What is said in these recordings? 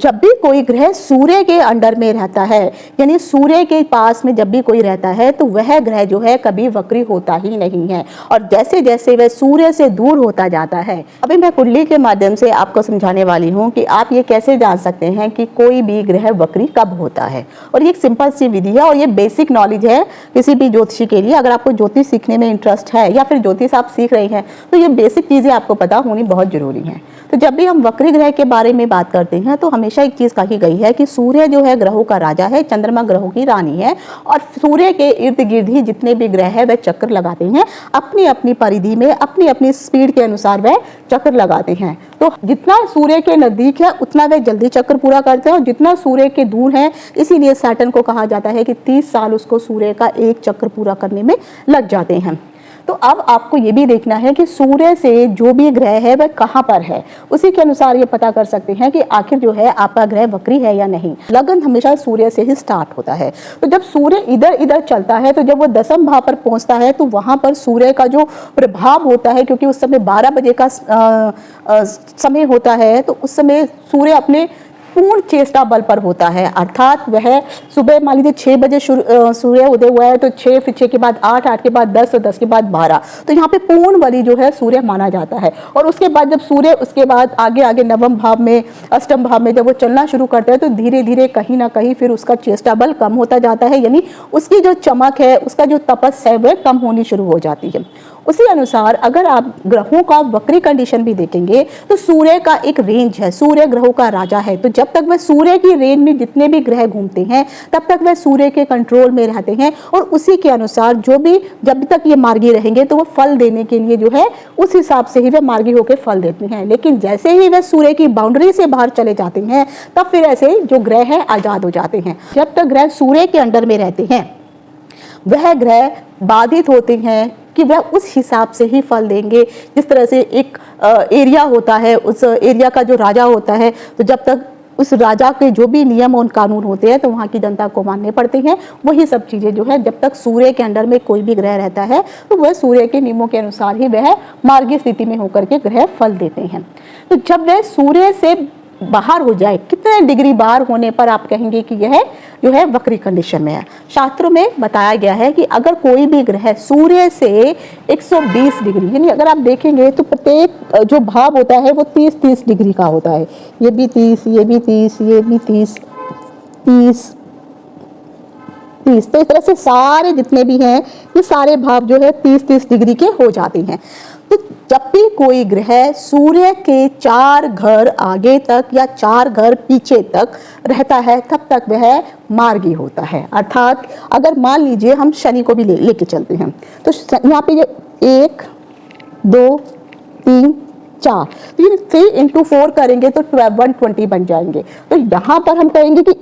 जब भी कोई ग्रह सूर्य के अंडर में रहता है, यानी सूर्य के पास में जब भी कोई रहता है, तो वह ग्रह जो है कभी वक्री होता ही नहीं है। और जैसे जैसे वह सूर्य से दूर होता जाता है, अभी मैं कुंडली के माध्यम से आपको समझाने वाली हूँ कि आप ये कैसे जान सकते हैं कि कोई भी ग्रह वक्री कब होता है। और ये एक सिंपल सी विधि है और ये बेसिक नॉलेज है किसी भी ज्योतिषी के लिए। अगर आपको ज्योतिष सीखने में इंटरेस्ट है या फिर ज्योतिष आप सीख रहे हैं, तो ये बेसिक चीज़ें आपको पता होनी बहुत जरूरी है। तो जब भी हम वक्री ग्रह के बारे में बात करते हैं, तो हमेशा एक चीज़ कही गई है कि सूर्य जो है ग्रहों का राजा है, चंद्रमा ग्रहों की रानी है, और सूर्य के इर्द गिर्द ही जितने भी ग्रह है वह चक्कर लगाते हैं, अपनी अपनी परिधि में अपनी अपनी स्पीड के अनुसार वह चक्कर लगाते हैं। तो जितना सूर्य के नज़दीक है उतना वह जल्दी चक्कर पूरा करते हैं, और जितना सूर्य के दूर है, इसीलिए सैटर्न को कहा जाता है कि 30 साल उसको सूर्य का एक चक्कर पूरा करने में लग जाते हैं। तो अब आपको ये भी देखना है कि सूर्य से जो भी ग्रह है वह कहाँ पर है, उसी के अनुसार ये पता कर सकते हैं कि आखिर जो है आपका ग्रह वक्री है या नहीं। लगन हमेशा सूर्य से ही स्टार्ट होता है। तो जब सूर्य इधर इधर चलता है, तो जब वो 10वें भाव पर पहुंचता है, तो वहां पर सूर्य का जो प्रभाव होता है, क्योंकि उस समय 12 बजे का समय होता है, तो उस समय सूर्य अपने पूर्ण चेष्टा बल पर होता है। अर्थात वह सुबह मान लीजिए 6 बजे सूर्य उदय हुआ है, तो 6, फिर 6 के बाद 8, 8 के बाद 10 और 10 के बाद 12, तो यहाँ पे पूर्ण बली जो है सूर्य माना जाता है। और उसके बाद जब सूर्य उसके बाद आगे आगे 9वें भाव में, 8वें भाव में जब वो चलना शुरू करता है, तो धीरे धीरे कहीं ना कहीं फिर उसका चेष्टा बल कम होता जाता है, यानी उसकी जो चमक है, उसका जो तपस है, वह कम होनी शुरू हो जाती है। उसी अनुसार अगर आप ग्रहों का वक्री कंडीशन भी देखेंगे, तो सूर्य का एक रेंज है, सूर्य ग्रहों का राजा है। तो जब तक वह सूर्य की रेंज में जितने भी ग्रह घूमते हैं, तब तक वह सूर्य के कंट्रोल में रहते हैं, और उसी के अनुसार जब तक ये मार्गी रहेंगे, तो वह फल देने के लिए जो है उस हिसाब से ही वह मार्गी होकर फल देते हैं। लेकिन जैसे ही वह सूर्य की बाउंड्री से बाहर चले जाते हैं, तब फिर ऐसे जो ग्रह है आजाद हो जाते हैं। जब तक ग्रह सूर्य के अंडर में रहते हैं, वह ग्रह बाधित होते हैं कि वह उस हिसाब से ही फल देंगे। जिस तरह से एक एरिया होता है, उस एरिया का जो राजा होता है, तो जब तक उस राजा के जो भी नियम और कानून होते हैं, तो वहाँ की जनता को मानने पड़ते हैं। वही सब चीज़ें जो है, जब तक सूर्य के अंडर में कोई भी ग्रह रहता है, तो वह सूर्य के नियमों के अनुसार ही वह मार्गी स्थिति में होकर के ग्रह फल देते हैं। तो जब वह सूर्य से बाहर हो जाए, कितने डिग्री बाहर होने पर आप कहेंगे कि यह जो है वक्री कंडीशन में है। शास्त्रों में बताया गया है कि अगर कोई भी ग्रह सूर्य से 120 डिग्री, यानी अगर आप देखेंगे तो प्रत्येक जो भाव होता है वो 30-30 डिग्री का होता है। ये भी 30, ये भी 30, ये भी 30, 30, 30, तो इस तरह से सारे जितने भी हैं, ये सारे भाव जो है 30-30 डिग्री के हो जाते हैं। तो जब भी कोई ग्रह सूर्य के 4 घर आगे तक या 4 घर पीछे तक रहता है, तब तक वह मार्गी होता है। अर्थात अगर मान लीजिए हम शनि को भी लेके चलते हैं, तो यहाँ पे 1, 2, 3, 4, तो ये 3 × 4 करेंगे तो 120 बन जाएंगे। तो यहाँ पर हम कहेंगे कि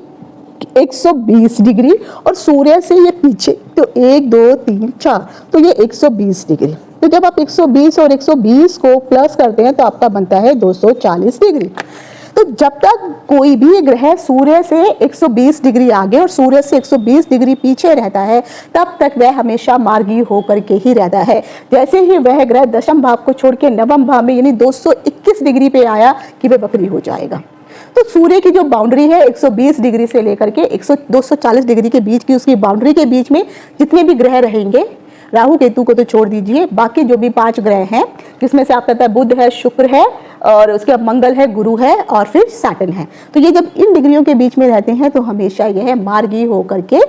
120 डिग्री, और सूर्य से ये पीछे, तो 1, 2, 3, 4, तो ये 120 डिग्री। तो जब आप 120 और 120 को प्लस करते हैं, तो आपका बनता है 240 डिग्री। तो जब तक कोई भी ग्रह सूर्य से 120 डिग्री आगे और सूर्य से 120 डिग्री पीछे रहता है, तब तक वह हमेशा मार्गी होकर के ही रहता है। जैसे ही वह ग्रह 10वें भाव को छोड़ के 9वें भाव में, यानी 221 डिग्री पे आया, कि वह वक्री हो जाएगा। तो सूर्य की जो बाउंड्री है 120 डिग्री से लेकर के 240 डिग्री के बीच की, उसकी बाउंड्री के बीच में जितने भी ग्रह रहेंगे, राहु केतु को तो छोड़ दीजिए, बाकी जो भी 5 ग्रह हैं, जिसमें से आपका बुध है, शुक्र है, और उसके बाद मंगल है, गुरु है, और फिर सैटर्न है। तो ये जब इन डिग्रियों के बीच में रहते हैं, तो हमेशा यह मार्गी होकर के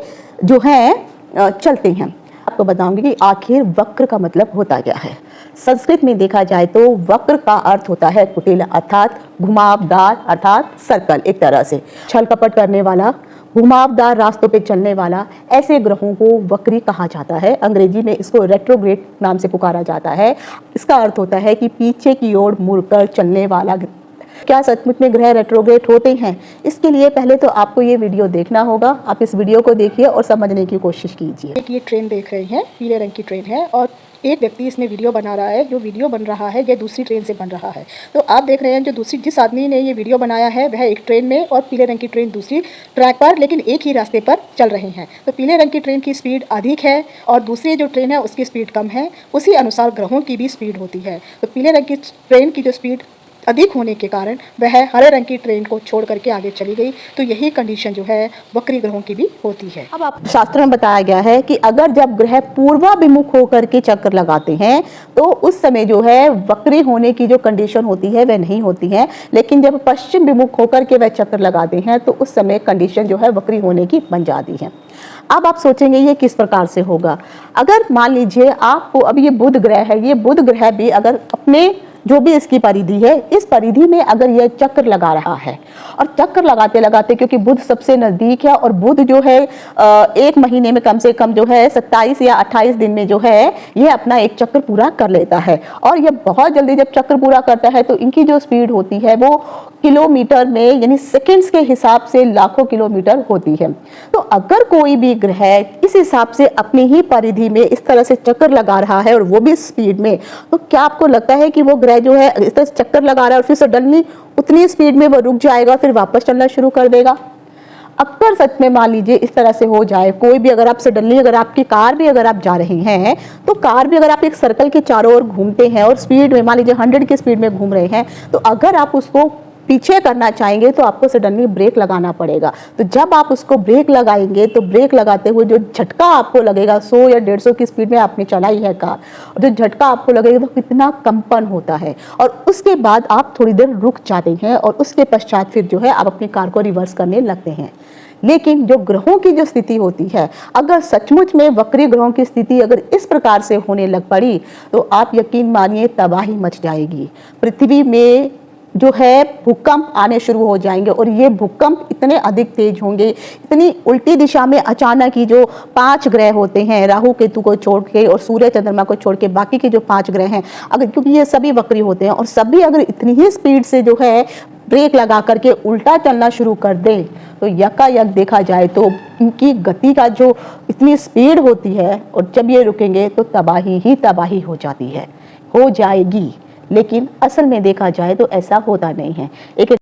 जो है चलते हैं। आपको बताऊंगी कि आखिर वक्र का मतलब होता क्या है। संस्कृत में देखा जाए तो वक्र का अर्थ होता है कुटिल, अर्थात घुमावदार, अर्थात सर्कल, एक तरह से छल कपट करने वाला, घुमावदार रास्तों पे चलने वाला, ऐसे ग्रहों को वक्री कहा जाता है। अंग्रेजी में इसको रेट्रोग्रेड नाम से पुकारा जाता है। इसका अर्थ होता है कि पीछे की ओर मुड़कर चलने वाला। क्या सचमुच में ग्रह रेट्रोग्रेड होते हैं? इसके लिए पहले तो आपको ये वीडियो देखना होगा। आप इस वीडियो को देखिए और समझने की कोशिश कीजिए। एक ये ट्रेन देख रहे हैं, पीले रंग की ट्रेन है, और एक व्यक्ति इसमें वीडियो बना रहा है। जो वीडियो बन रहा है ये दूसरी ट्रेन से बन रहा है। तो आप देख रहे हैं जिस आदमी ने ये वीडियो बनाया है, वह एक ट्रेन में और पीले रंग की ट्रेन दूसरी ट्रैक पर, लेकिन एक ही रास्ते पर चल रहे हैं। तो पीले रंग की ट्रेन की स्पीड अधिक है और दूसरी जो ट्रेन है उसकी स्पीड कम है। उसी अनुसार ग्रहों की भी स्पीड होती है। तो पीले रंग की ट्रेन की जो स्पीड अधिक होने के कारण वह हरे रंग की ट्रेन को छोड़ करके आगे चली गई। तो यही कंडीशन जो है वक्री ग्रहों की भी होती है। अब आप शास्त्र में बताया गया है कि अगर जब ग्रह पूर्वाभिमुख होकर के चक्कर लगाते हैं तो उस समय जो है वक्री होने की जो कंडीशन होती है वह नहीं होती है, लेकिन जब पश्चिम विमुख होकर के वह चक्कर लगाते हैं तो उस समय कंडीशन जो है वक्री होने की बन जाती है। अब आप सोचेंगे ये किस प्रकार से होगा। अगर मान लीजिए आपको अब ये बुध ग्रह है, ये बुध ग्रह भी अगर अपने जो भी इसकी परिधि है, इस परिधि में अगर यह चक्कर लगा रहा है और चक्कर लगाते लगाते, क्योंकि बुध सबसे नजदीक है और बुध जो है एक महीने में कम से कम जो है 27 या 28 दिन में जो है ये अपना एक चक्कर पूरा कर लेता है और ये बहुत जल्दी जब चक्कर पूरा करता है तो इनकी जो स्पीड होती है वो किलोमीटर में यानी सेकंड्स के हिसाब से लाखों किलोमीटर होती है। तो अगर कोई भी ग्रह इस हिसाब से अपनी ही परिधि में इस तरह से चक्कर लगा रहा है और वो भी स्पीड में, तो क्या आपको लगता है कि वो ग्रह जो है इस तरह से चक्कर लगा रहा है और फिर सडनली उतनी स्पीड में वो रुक जाएगा फिर वापस चलना शुरू कर देगा? अगर सच में मान लीजिए इस तरह से हो जाए, कोई भी अगर आप सडनली अगर आपकी कार भी अगर आप जा रहे हैं तो कार भी अगर आप एक सर्कल के चारों ओर घूमते हैं और स्पीड में मान लीजिए 100 की स्पीड में घूम रहे हैं, तो अगर आप उसको पीछे करना चाहेंगे तो आपको सडनली ब्रेक लगाना पड़ेगा। तो जब आप उसको ब्रेक लगाएंगे तो ब्रेक लगाते हुए जो झटका आपको लगेगा, 100 या 150 की स्पीड में आपने चलाई है कार, और जो झटका आपको लगेगा तो कितना कंपन होता है और उसके बाद आप थोड़ी देर रुक जाते हैं और उसके पश्चात फिर जो है आप अपनी कार को रिवर्स करने लगते हैं। लेकिन जो ग्रहों की जो स्थिति होती है, अगर सचमुच में वक्री ग्रहों की स्थिति अगर इस प्रकार से होने लग पड़ी तो आप यकीन मानिए तबाही मच जाएगी। पृथ्वी में जो है भूकंप आने शुरू हो जाएंगे और ये भूकंप इतने अधिक तेज होंगे, इतनी उल्टी दिशा में अचानक ही जो 5 ग्रह होते हैं, राहु केतु को छोड़ के और सूर्य चंद्रमा को छोड़ के बाकी के जो 5 ग्रह हैं, अगर क्योंकि ये सभी वक्री होते हैं और सभी अगर इतनी ही स्पीड से जो है ब्रेक लगा करके उल्टा चलना शुरू कर दे तो यकायक देखा जाए तो इनकी गति का जो इतनी स्पीड होती है और जब ये रुकेंगे तो तबाही ही तबाही हो जाती है, हो जाएगी। लेकिन असल में देखा जाए तो ऐसा होता नहीं है। एक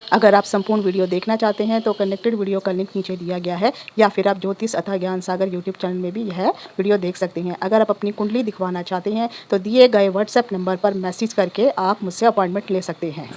अगर आप संपूर्ण वीडियो देखना चाहते हैं तो कनेक्टेड वीडियो का लिंक नीचे दिया गया है या फिर आप ज्योतिष अथवा ज्ञान सागर यूट्यूब चैनल में भी यह वीडियो देख सकते हैं। अगर आप अपनी कुंडली दिखवाना चाहते हैं तो दिए गए व्हाट्सएप नंबर पर मैसेज करके आप मुझसे अपॉइंटमेंट ले सकते हैं।